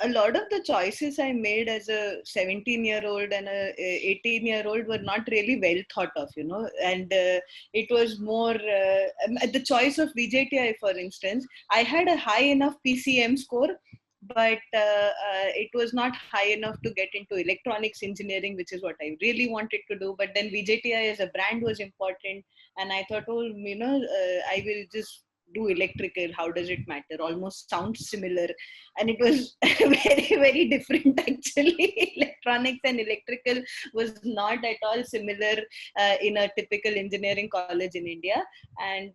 a lot of the choices I made as a 17-year-old and a 18-year-old were not really well thought of, and it was more the choice of VJTI, for instance. I had a high enough PCM score, but it was not high enough to get into electronics engineering, which is what I really wanted to do. But then VJTI as a brand was important, and I thought, I will just do electrical. How does it matter? Almost sounds similar, and it was very, very different actually. Electronics and electrical was not at all similar in a typical engineering college in India, and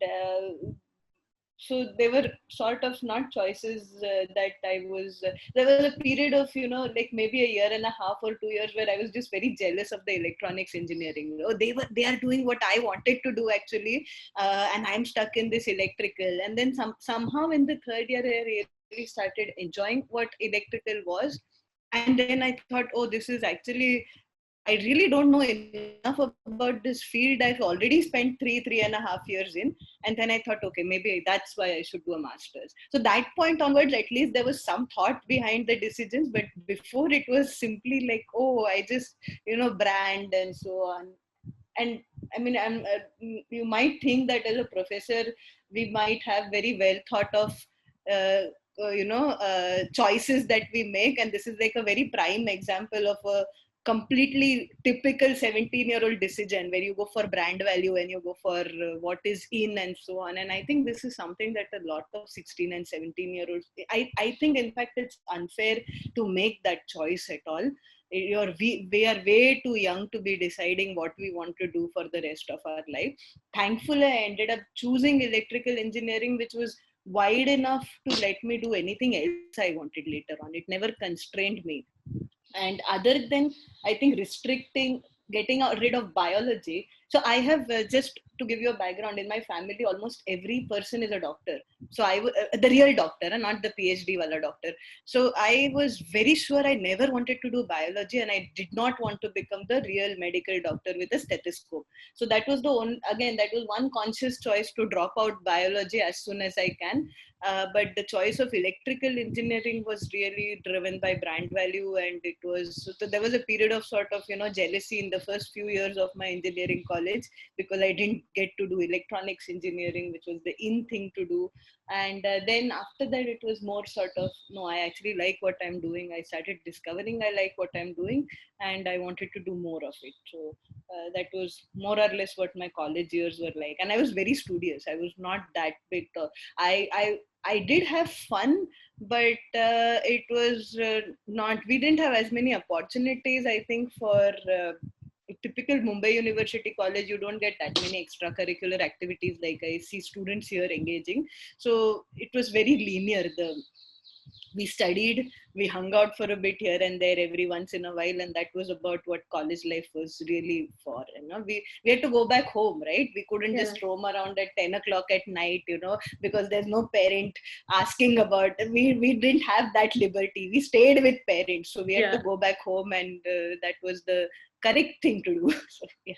so they were sort of not choices that I was. There was a period of like maybe a year and a half or 2 years where I was just very jealous of the electronics engineering. They are doing what I wanted to do actually, and I'm stuck in this electrical. And then somehow in the third year I really started enjoying what electrical was, and then I thought, oh, this is actually, I really don't know enough about this field. I've already spent 3.5 years in. And then I thought, okay, maybe that's why I should do a master's. So that point onwards, at least there was some thought behind the decisions. But before it was simply like, oh, I just, brand and so on. And I mean, you might think that as a professor, we might have very well thought of choices that we make, and this is like a very prime example of a completely typical 17-year-old decision where you go for brand value and you go for what is in and so on. And I think this is something that a lot of 16 and 17-year-olds, I think in fact it's unfair to make that choice at all. We are way too young to be deciding what we want to do for the rest of our life. Thankfully, I ended up choosing electrical engineering, which was wide enough to let me do anything else I wanted later on. It never constrained me. And other than, I think, getting rid of biology. So I have, just to give you a background, in my family, almost every person is a doctor. So the real doctor, and not the PhD wala doctor. So I was very sure I never wanted to do biology, and I did not want to become the real medical doctor with a stethoscope. So that was that was one conscious choice, to drop out biology as soon as I can. But the choice of electrical engineering was really driven by brand value, and so there was a period of sort of jealousy in the first few years of my engineering college, because I didn't get to do electronics engineering, which was the in thing to do. And then after that, it was more sort of, no, I actually like what I'm doing. I started discovering I like what I'm doing, and I wanted to do more of it. So that was more or less what my college years were like. And I was very studious. I was not that big. I did have fun, but it was not, we didn't have as many opportunities, I think, for typical Mumbai University college. You don't get that many extracurricular activities like I see students here engaging. So it was very linear. We studied, we hung out for a bit here and there every once in a while, and that was about what college life was really for. We had to go back home, right? We couldn't just roam around at 10 o'clock at night, because there's no parent asking about. We didn't have that liberty. We stayed with parents, so we had to go back home, and that was the correct thing to do. So, yeah.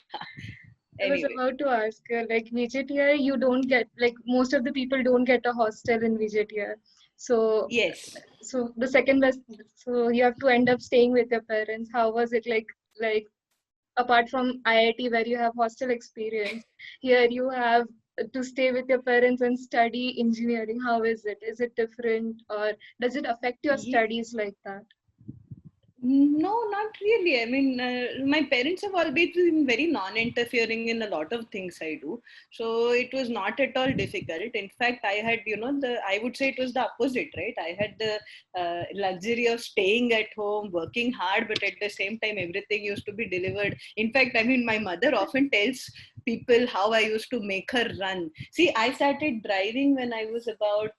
Anyway. I was about to ask, like VJTI, you don't get, like most of the people don't get a hostel in VJTI. So yes. So the second best, so you have to end up staying with your parents. How was it like apart from IIT where you have hostel experience, here you have to stay with your parents and study engineering. How is it? Is it different, or does it affect your studies like that? No, not really. I mean, my parents have always been very non-interfering in a lot of things I do. So it was not at all difficult. In fact, I had, I would say it was the opposite, right? I had the luxury of staying at home, working hard, but at the same time, everything used to be delivered. In fact, I mean, my mother often tells people how I used to make her run. See, I started driving when I was about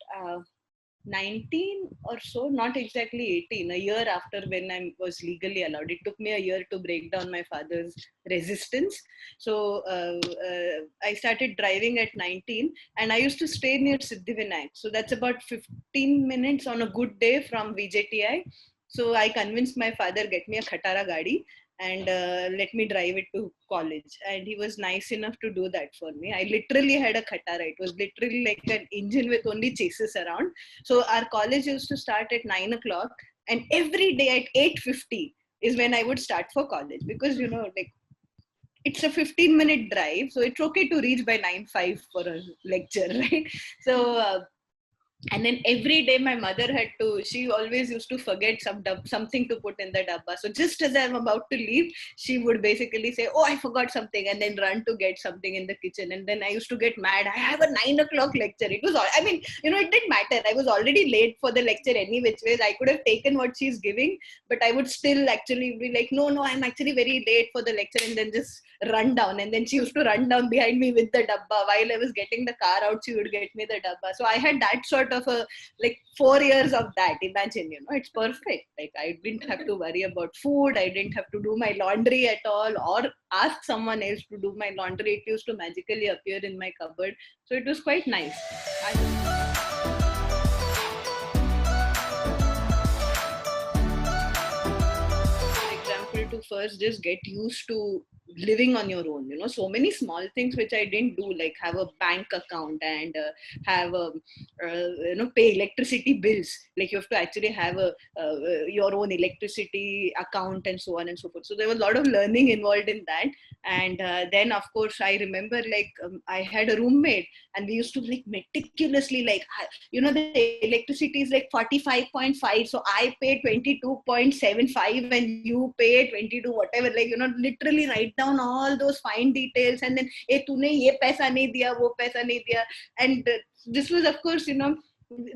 19 or so, not exactly 18, a year after when I was legally allowed. It took me a year to break down my father's resistance. So I started driving at 19, and I used to stay near Siddhivinayak. So that's about 15 minutes on a good day from VJTI. So I convinced my father, get me a Khatara Gadi and let me drive it to college. And he was nice enough to do that for me. I literally had a Khatara. It was literally like an engine with only chassis around. So our college used to start at 9 o'clock, And every day at 8:50 is when I would start for college, because like it's a 15-minute drive, so it's okay to reach by 9:05 for a lecture, right? So and then every day my mother she always used to forget something to put in the dabba. So just as I'm about to leave, she would basically say, oh, I forgot something, and then run to get something in the kitchen. And then I used to get mad. I have a 9 o'clock lecture. It was all, I mean, it didn't matter. I was already late for the lecture any which ways. I could have taken what she's giving, but I would still actually be like, no, I'm actually very late for the lecture, and then just run down. And then she used to run down behind me with the dabba. While I was getting the car out, she would get me the dabba. So I had that sort of a, like, 4 years of that. Imagine, it's perfect. Like, I didn't have to worry about food. I didn't have to do my laundry at all, or ask someone else to do my laundry. It used to magically appear in my cupboard. So it was quite nice. For example, to first just get used to living on your own. So many small things which I didn't do, like have a bank account and have a pay electricity bills. Like, you have to actually have your own electricity account and so on and so forth. So there was a lot of learning involved in that. And then of course I remember, like, I had a roommate, and we used to, like, meticulously, like, the electricity is like 45.5, so I pay 22.75 and you pay 22 whatever, like, literally write down all those fine details. And then, tune ye paisa nahi diya, wo paisa nahi diya. And this was, of course,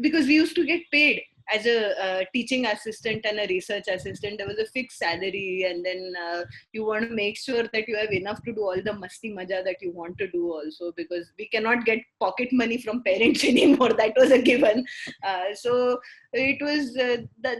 because we used to get paid as a teaching assistant and a research assistant. There was a fixed salary, and then you want to make sure that you have enough to do all the masti maja that you want to do also, because we cannot get pocket money from parents anymore. That was a given. So it was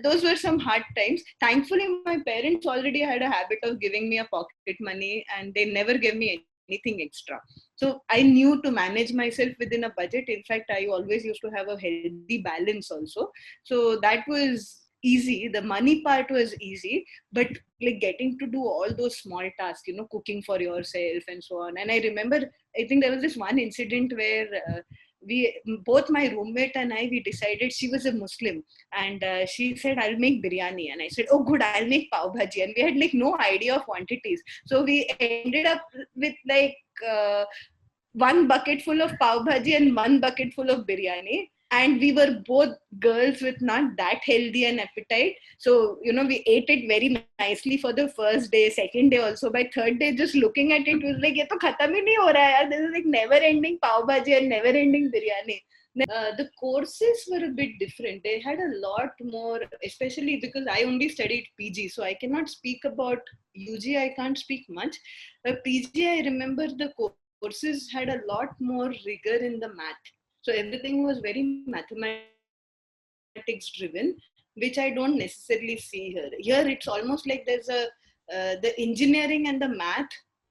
those were some hard times. Thankfully, my parents already had a habit of giving me a pocket money, and they never gave me anything extra. So I knew to manage myself within a budget. In fact, I always used to have a healthy balance also. So that was easy. The money part was easy, but, like, getting to do all those small tasks, cooking for yourself and so on. And I remember, I think there was this one incident where we both, my roommate and I, we decided, she was a Muslim, and she said, I'll make biryani, and I said, oh good, I'll make pav bhaji. And we had, like, no idea of quantities, so we ended up with, like, one bucket full of pav bhaji and one bucket full of biryani. And we were both girls with not that healthy an appetite. So, we ate it very nicely for the first day, second day also. By third day, just looking at it was like, ye to khatam hi nahi ho raha hai. This is like never ending pav bhaji and never ending biryani. The courses were a bit different. They had a lot more, especially because I only studied PG. So I cannot speak about UG. I can't speak much. But PG, I remember the courses had a lot more rigor in the math. So everything was very mathematics driven, which I don't necessarily see here. Here it's almost like there's the engineering and the math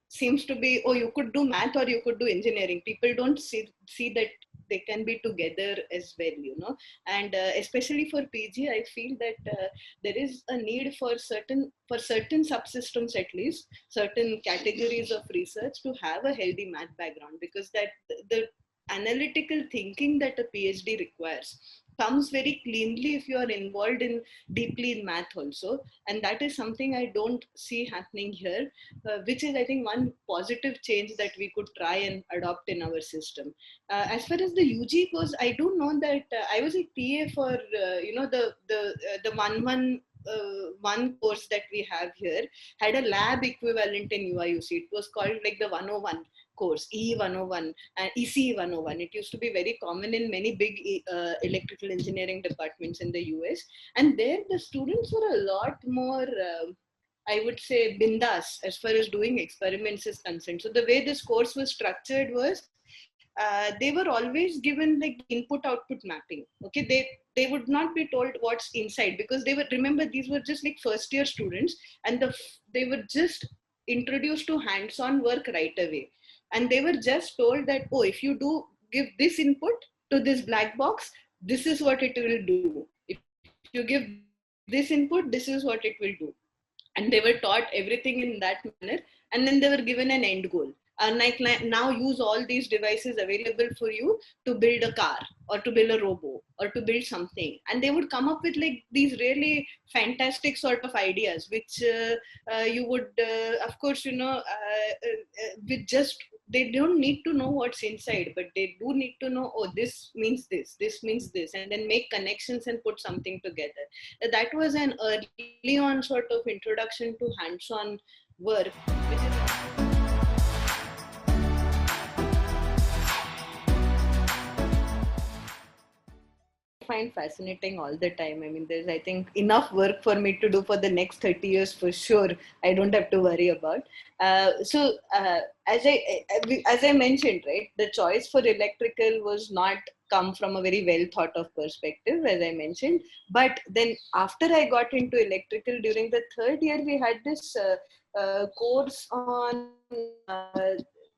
seems to be, oh, you could do math or you could do engineering. People don't see that they can be together as well. And especially for PG, I feel that there is a need for certain subsystems, at least certain categories of research, to have a healthy math background, because that the analytical thinking that a PhD requires comes very cleanly if you are involved in deeply in math also. And that is something I don't see happening here, which is, I think, one positive change that we could try and adopt in our system. As far as the UG goes, I do know that I was a TA for the one course that we have here had a lab equivalent in UIUC. It was called, like, the 101 course, E101 and EC 101. It used to be very common in many big electrical engineering departments in the US. And there the students were a lot more, I would say, bindas as far as doing experiments is concerned. So the way this course was structured was, they were always given, like, input-output mapping. Okay, they would not be told what's inside, because they would remember these were just like first-year students, and they were just introduced to hands-on work right away. And they were just told that, oh, if you do give this input to this black box, this is what it will do. If you give this input, this is what it will do. And they were taught everything in that manner. And then they were given an end goal. And now use all these devices available for you to build a car or to build a robo or to build something. And they would come up with like these really fantastic sort of ideas, which you would, of course, with just, they don't need to know what's inside, but they do need to know, oh, this means this means this, and then make connections and put something together. That was an early on sort of introduction to hands-on work, which is find fascinating all the time. I mean, there's, I think, enough work for me to do for the next 30 years for sure. I don't have to worry about. As I mentioned, right, the choice for electrical was not come from a very well thought of perspective, as I mentioned. But then after I got into electrical during the third year, we had this course on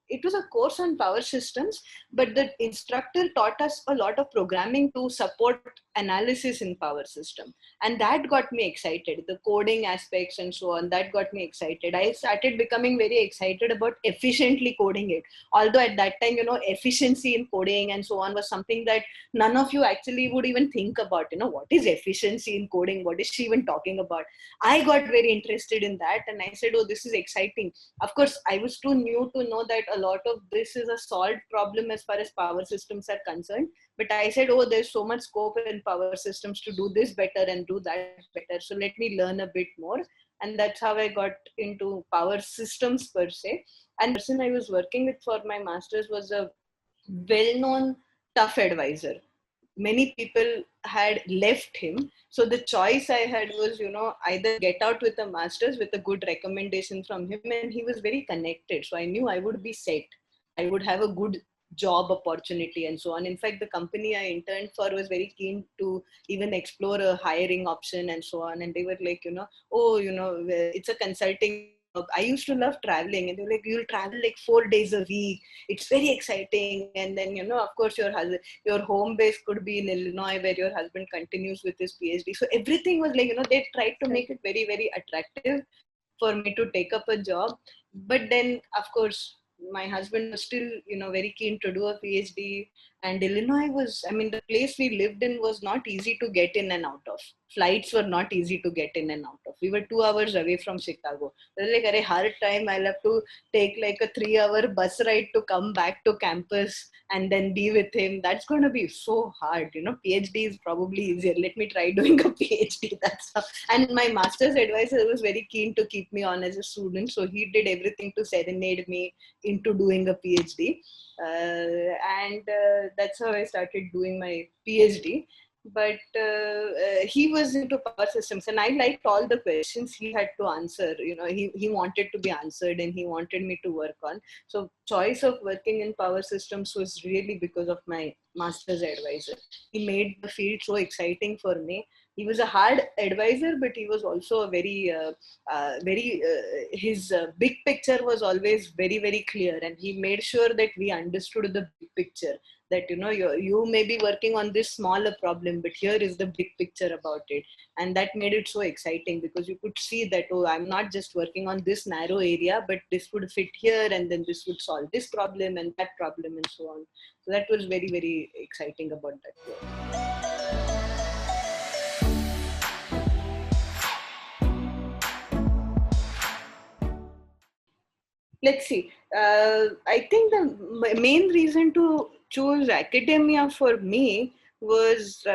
it was a course on power systems, but the instructor taught us a lot of programming to support analysis in power system. And that got me excited. The coding aspects and so on, that got me excited. I started becoming very excited about efficiently coding it. Although at that time, efficiency in coding and so on was something that none of you actually would even think about. What is efficiency in coding? What is she even talking about? I got very interested in that, and I said, oh, this is exciting. Of course, I was too new to know that a lot of this is a solved problem as far as power systems are concerned. But I said, oh, there's so much scope in power systems to do this better and do that better. So let me learn a bit more. And that's how I got into power systems per se. And the person I was working with for my master's was a well-known tough advisor. Many people had left him. So the choice I had was, either get out with a master's with a good recommendation from him. And he was very connected. So I knew I would be set. I would have a good job opportunity and so on. In fact, the company I interned for was very keen to even explore a hiring option and so on. And they were like, it's a consulting job. I used to love traveling, and they were like, you'll travel like 4 days a week. It's very exciting. And then, of course, your home base could be in Illinois, where your husband continues with his PhD. So everything was like, they tried to make it very, very attractive for me to take up a job. But then, of course, my husband was still, very keen to do a PhD. And Illinois was, the place we lived in was not easy to get in and out of. Flights were not easy to get in and out of. We were 2 hours away from Chicago. It was like, hard time, I'll have to take like a 3-hour bus ride to come back to campus and then be with him. That's going to be so hard. PhD is probably easier. Let me try doing a PhD. That's how. And my master's advisor was very keen to keep me on as a student. So he did everything to serenade me into doing a PhD. That's how I started doing my PhD. But he was into power systems, and I liked all the questions he had to answer. He wanted to be answered, and he wanted me to work on. So choice of working in power systems was really because of my master's advisor. He made the field so exciting for me. He was a hard advisor, but he was also a his big picture was always very, very clear, and he made sure that we understood the big picture. That you may be working on this smaller problem, but here is the big picture about it. And that made it so exciting, because you could see that, oh, I'm not just working on this narrow area, but this would fit here, and then this would solve this problem and that problem and so on. So that was very, very exciting about that work. Let's see. I think the main reason to choose academia for me was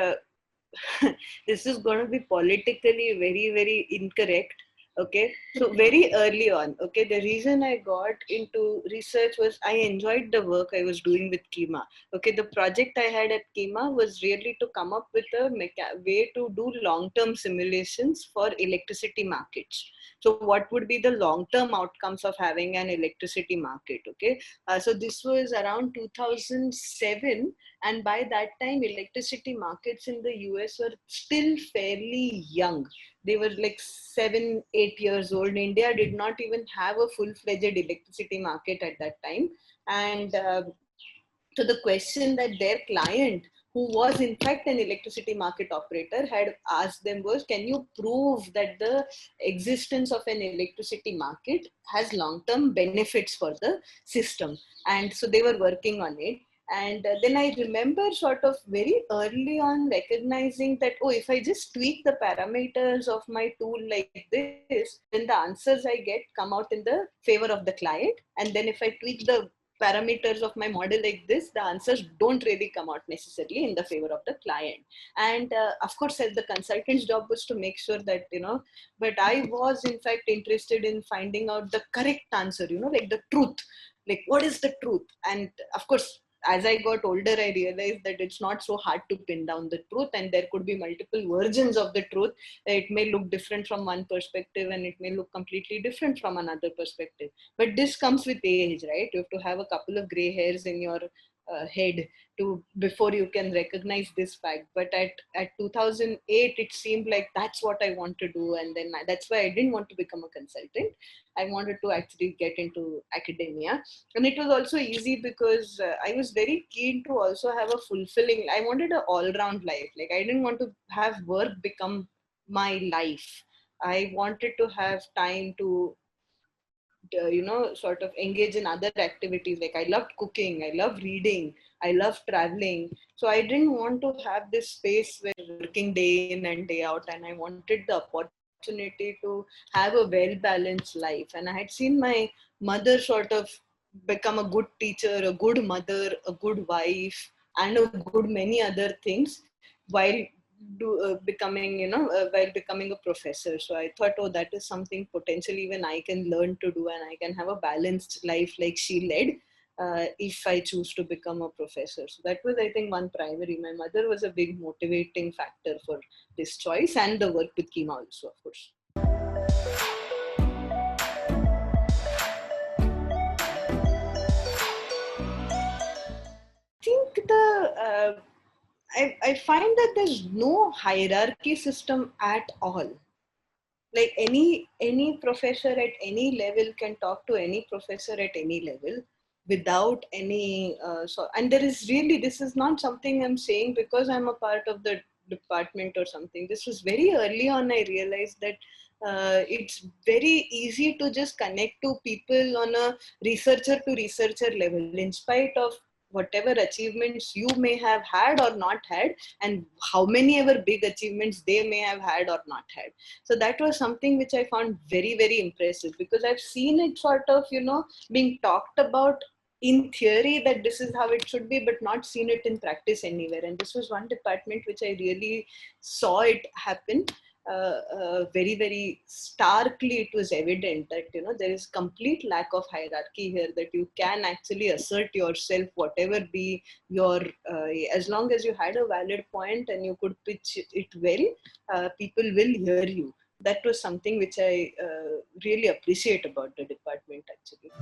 this is going to be politically very, very incorrect. Okay, so very early on, okay, the reason I got into research was I enjoyed the work I was doing with KEMA. Okay, the project I had at KEMA was really to come up with a way to do long-term simulations for electricity markets. So what would be the long-term outcomes of having an electricity market? Okay, so this was around 2007, and by that time, electricity markets in the US were still fairly young. They were like 7, 8 years old. India did not even have a full-fledged electricity market at that time. And so the question that their client who was in fact an electricity market operator, had asked them was, can you prove that the existence of an electricity market has long-term benefits for the system? And so they were working on it. And then I remember sort of very early on recognizing that, oh, if I just tweak the parameters of my tool like this, then the answers I get come out in the favor of the client. And then if I tweak the parameters of my model like this, the answers don't really come out necessarily in the favor of the client. And of course, the consultant's job was to make sure that, but I was in fact interested in finding out the correct answer, like the truth, like what is the truth. And of course, as I got older, I realized that it's not so hard to pin down the truth, and there could be multiple versions of the truth. It may look different from one perspective, and it may look completely different from another perspective. But this comes with age, right? You have to have a couple of gray hairs in your head to before you can recognize this fact. But at 2008, it seemed like that's what I want to do, and then that's why I didn't want to become a consultant. I wanted to actually get into academia. And it was also easy because I was very keen to also have a fulfilling, I wanted an all-round life. Like, I didn't want to have work become my life. I wanted to have time to sort of engage in other activities. Like, I loved cooking, I love reading, I love traveling. So I didn't want to have this space where working day in and day out, and I wanted the opportunity to have a well balanced life. And I had seen my mother sort of become a good teacher, a good mother, a good wife, and a good many other things while while becoming a professor. So I thought, oh, that is something potentially even I can learn to do, and I can have a balanced life like she led, if I choose to become a professor. So that was, I think, one primary. My mother was a big motivating factor for this choice, and the work with Kima also, of course. I think I find that there's no hierarchy system at all. Like, any professor at any level can talk to any professor at any level without any and there is really, this is not something I'm saying because I'm a part of the department or something. This was very early on. I realized that it's very easy to just connect to people on a researcher to researcher level, in spite of whatever achievements you may have had or not had, and how many ever big achievements they may have had or not had. So that was something which I found very, very impressive, because I've seen it sort of, being talked about in theory that this is how it should be, but not seen it in practice anywhere. And this was one department which I really saw it happen. Very, very starkly, it was evident that there is complete lack of hierarchy here, that you can actually assert yourself, whatever be your as long as you had a valid point and you could pitch it well, people will hear you. That was something which I really appreciate about the department, actually.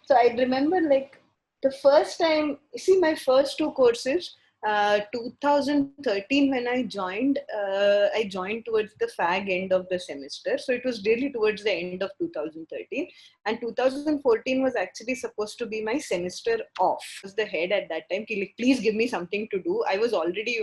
So I remember, like, the first time, see, my first two courses, 2013 when I joined towards the fag end of the semester. So it was really towards the end of 2013. And 2014 was actually supposed to be my semester off. I was the head at that time. Like, please give me something to do. I was already,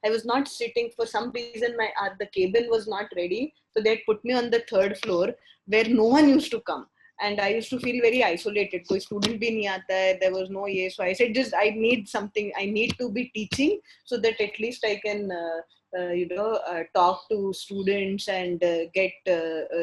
I was not sitting, for some reason, the cabin was not ready. So they put me on the third floor where no one used to come. And I used to feel very isolated. कोई student भी नहीं आता है. There was no ये. So I said, just I need something. I need to be teaching so that at least I can talk to students and get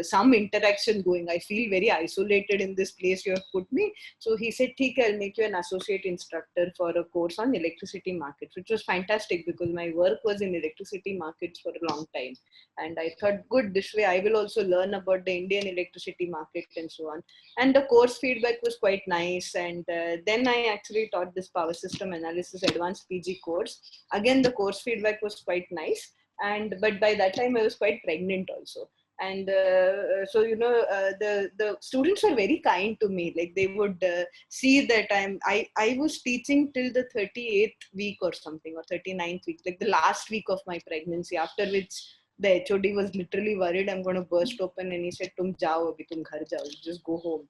some interaction going. I feel very isolated in this place you have put me. So he said, "ठीक है, I'll make you an associate instructor for a course on electricity markets," which was fantastic because my work was in electricity markets for a long time. And I thought, good, this way I will also learn about the Indian electricity market and so on. And the course feedback was quite nice. And then I actually taught this power system analysis advanced PG course. Again, the course feedback was quite nice. But by that time I was quite pregnant also. And so the students were very kind to me. Like, they would see that I was teaching till the 38th week or something, or 39th week, like the last week of my pregnancy, after which the HOD was literally worried I'm going to burst open, and he said, "Tum jao, abhi tum ghar jao, just go home."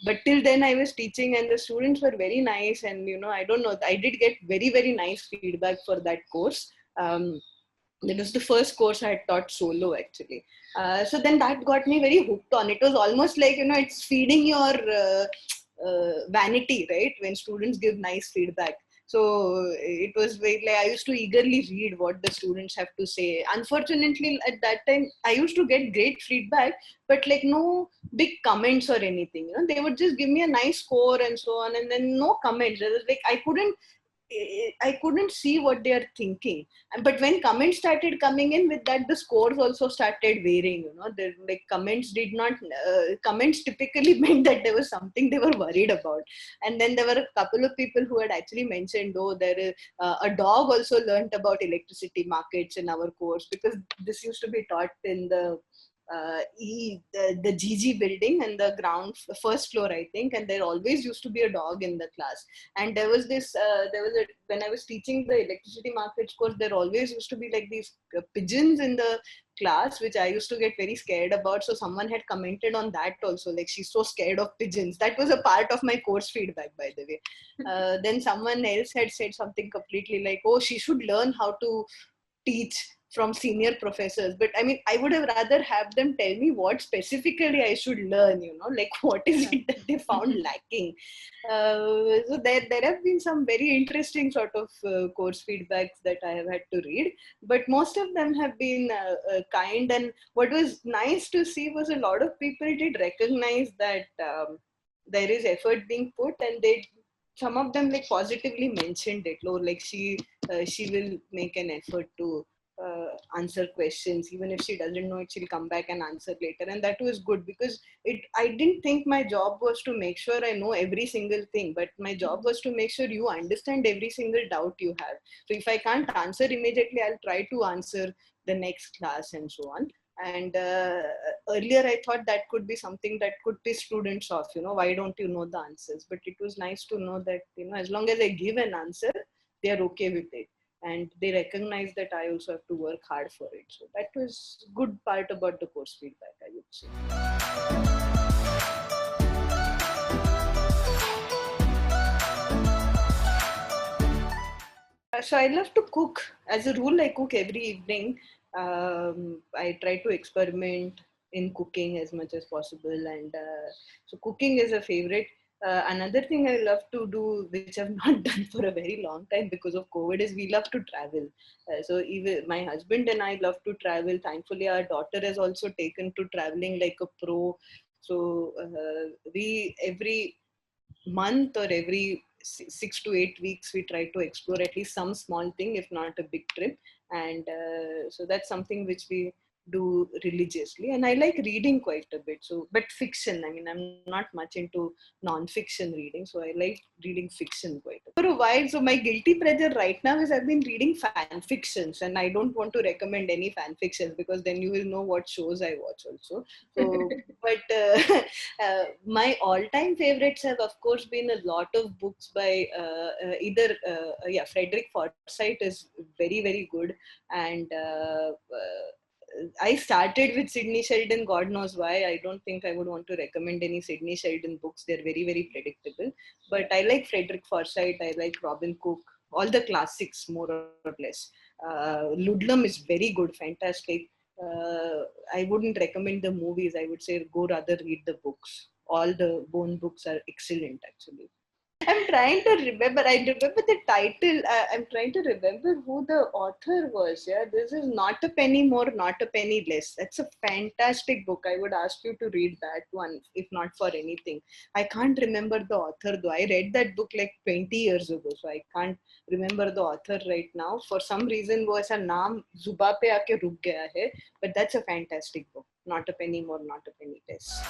But till then I was teaching, and the students were very nice, and I don't know, I did get very, very nice feedback for that course. That was the first course I had taught solo, actually. So then that got me very hooked on. It was almost like, it's feeding your vanity, right? When students give nice feedback. So it was very, like, I used to eagerly read what the students have to say. Unfortunately, at that time, I used to get great feedback, but like no big comments or anything. They would just give me a nice score and so on, and then no comments. It was like I couldn't see what they are thinking. But when comments started coming in, with that the scores also started varying. The like comments typically meant that there was something they were worried about. And then there were a couple of people who had actually mentioned, oh, there is a dog also learnt about electricity markets in our course, because this used to be taught in the GG building and the first floor, I think, and there always used to be a dog in the class. And when I was teaching the electricity markets course, there always used to be like these pigeons in the class, which I used to get very scared about. So someone had commented on that also, like, she's so scared of pigeons. That was a part of my course feedback, by the way. Then someone else had said something completely like, oh, she should learn how to teach from senior professors. But I mean, I would have rather have them tell me what specifically I should learn, like what is it that they found lacking. So there have been some very interesting sort of course feedbacks that I have had to read, but most of them have been kind. And what was nice to see was a lot of people did recognize that there is effort being put, and some of them like positively mentioned it. Like she will make an effort to answer questions. Even if she doesn't know it, she'll come back and answer later. And that was good, because I didn't think my job was to make sure I know every single thing, but my job was to make sure you understand every single doubt you have. So if I can't answer immediately, I'll try to answer the next class and so on. And earlier I thought that could be something that could piss students off, why don't you know the answers? But it was nice to know that, as long as I give an answer, they are okay with it, and they recognize that I also have to work hard for it. So that was good part about the course feedback, I would say. So I love to cook. As a rule, I cook every evening. I try to experiment in cooking as much as possible, and so cooking is a favorite. Another thing I love to do, which I've not done for a very long time because of COVID, is we love to travel. So even my husband and I love to travel. Thankfully, our daughter has also taken to traveling like a pro. So we every month or every 6 to 8 weeks we try to explore at least some small thing, if not a big trip. And so that's something which we do religiously. And I like reading quite a bit, so but fiction, I mean, I'm not much into non-fiction reading, so I like reading fiction quite a bit. For a while, so my guilty pleasure right now is I've been reading fan fictions, and I don't want to recommend any fan fictions because then you will know what shows I watch also. So but my all-time favorites have, of course, been a lot of books by Frederick Forsyth is very, very good. And I started with Sidney Sheldon. God knows why. I don't think I would want to recommend any Sidney Sheldon books. They're very, very predictable. But I like Frederick Forsyth. I like Robin Cook. All the classics, more or less. Ludlum is very good, fantastic. I wouldn't recommend the movies. I would say go rather read the books. All the Bone books are excellent, actually. I'm trying to remember. I remember the title. I'm trying to remember who the author was. Yeah, this is Not a Penny More, Not a Penny Less. That's a fantastic book. I would ask you to read that one, if not for anything. I can't remember the author though. I read that book like 20 years ago, so I can't remember the author right now. For some reason, वो ऐसा नाम जुबा पे आके रुक गया है. But that's a fantastic book. Not a Penny More, Not a Penny Less.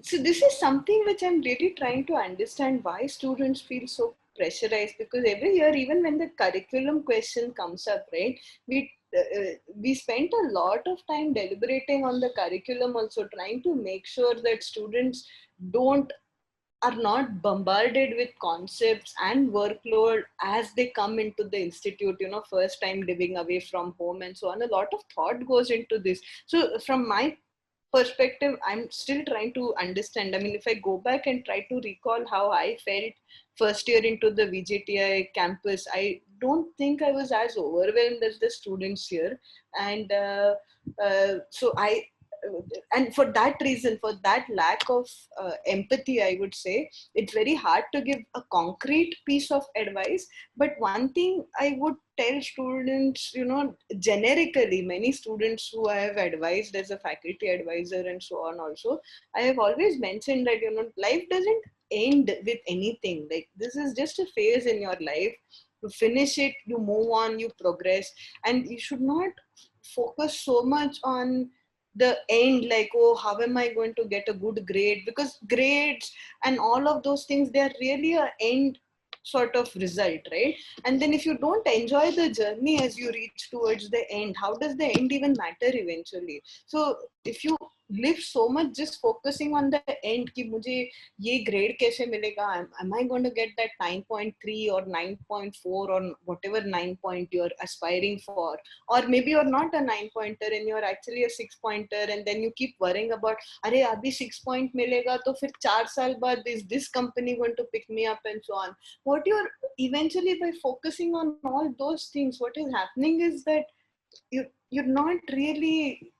So this is something which I'm really trying to understand, why students feel so pressurized, because every year, even when the curriculum question comes up, right, we spent a lot of time deliberating on the curriculum, also trying to make sure that students don't are not bombarded with concepts and workload as they come into the institute, first time living away from home and so on. A lot of thought goes into this. So from my perspective, I'm still trying to understand. I mean, if I go back and try to recall how I felt first year into the VJTI campus, I don't think I was as overwhelmed as the students here. And so and for that reason, for that lack of empathy, I would say it's very hard to give a concrete piece of advice. But one thing I would tell students, generically, many students who I have advised as a faculty advisor and so on also, I have always mentioned that, life doesn't end with anything. Like, this is just a phase in your life. You finish it, you move on, you progress, and you should not focus so much on the end, like, oh, how am I going to get a good grade? Because grades and all of those things, they are really a end sort of result, right? And then if you don't enjoy the journey as you reach towards the end, how does the end even matter eventually? So if you live so much just focusing on the end, ki mujhe ye grade kaise milega, am I going to get that 9.3 or 9.4 or whatever 9 point you're aspiring for? Or maybe you're not a 9 pointer and you're actually a 6 pointer, and then you keep worrying about, अरे अभी 6 point मिलेगा तो फिर 4 साल बाद is this company going to pick me up and so on. What you're eventually, by focusing on all those things, what is happening is that you're not really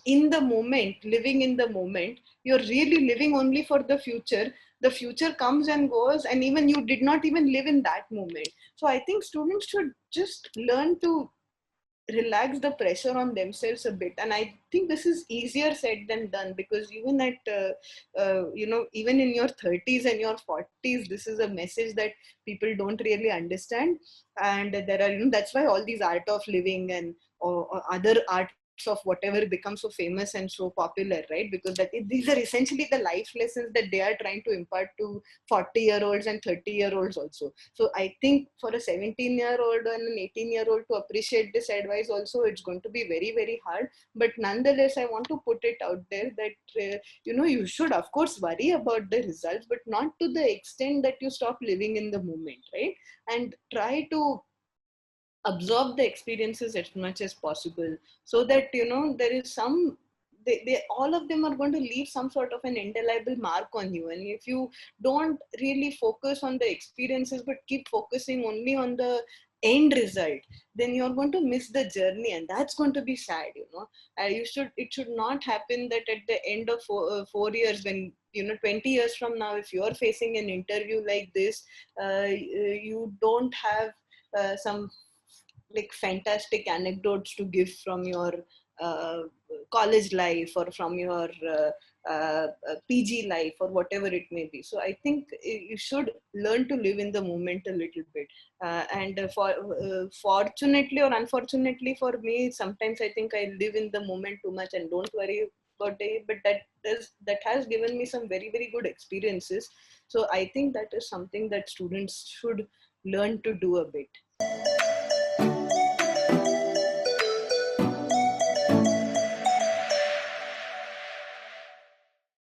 in the moment, living in the moment. You're really living only for the future. The future comes and goes, and even you did not even live in that moment. So I think students should just learn to relax the pressure on themselves a bit. And I think this is easier said than done, because even at even in your 30s and your 40s, this is a message that people don't really understand. And there are, that's why all these art of living and or other arts of whatever become so famous and so popular, right? Because these are essentially the life lessons that they are trying to impart to 40-year-olds and 30-year-olds also. So I think for a 17-year-old and an 18-year-old to appreciate this advice also, it's going to be very, very hard. But nonetheless, I want to put it out there that, you should, of course, worry about the results, but not to the extent that you stop living in the moment, right? And try to absorb the experiences as much as possible, so that, there is some, they all of them are going to leave some sort of an indelible mark on you. And if you don't really focus on the experiences but keep focusing only on the end result, then you're going to miss the journey, and that's going to be sad. It should not happen that at the end of 4 years, when 20 years from now, if you're facing an interview like this, you don't have some like fantastic anecdotes to give from your uh, college life, or from your PG life, or whatever it may be. So I think you should learn to live in the moment a little bit. And fortunately or unfortunately for me, sometimes I think I live in the moment too much and don't worry about it. But that has given me some very, very good experiences. So I think that is something that students should learn to do a bit.